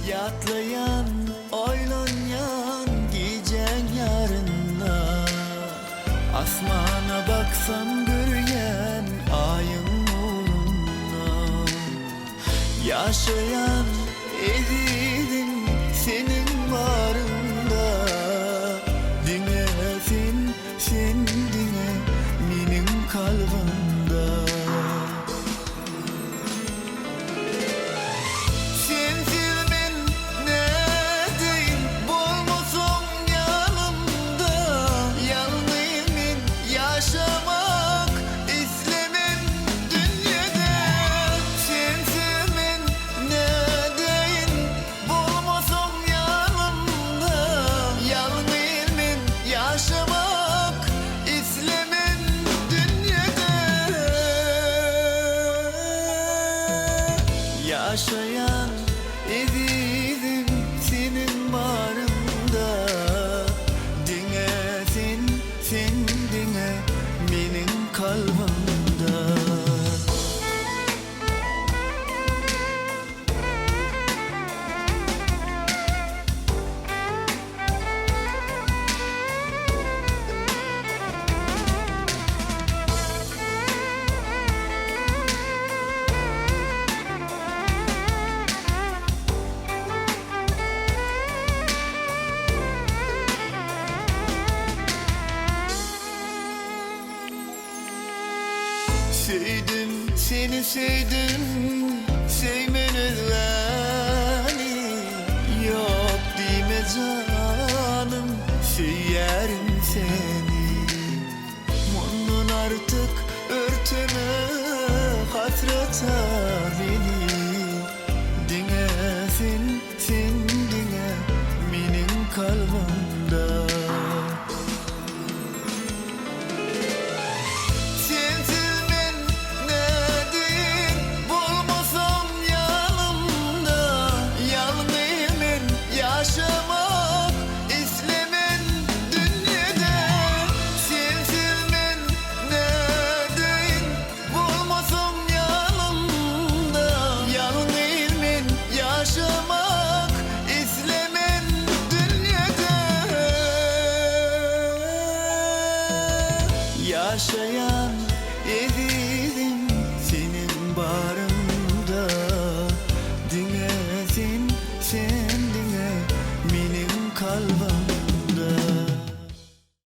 Yatlayan, oylanyan giyeceksin yarınla. Asmana baksam görüyen ayın nuruna. Yaşayan ezidim senin varında. Dinlesin sen dinle benim kalbimde. Yaşayan ezidim senin varında. Dinlesin sen dinle benim kalbimde. Sevdim seni sevdim, sevmeniz beni. Yok deme canım, severim seni. Bunun artık örteme hasrata beni. Dinlesin sen dinle benim kalbimde. Yaşamak istemen dünyada. Sevsilmen neredeyin, bulmasam yanımda. Yalnızmen yaşamak istemen dünyada. Yaşayan ezidim senin barında. Dinlesin sen dinle benim kalbim.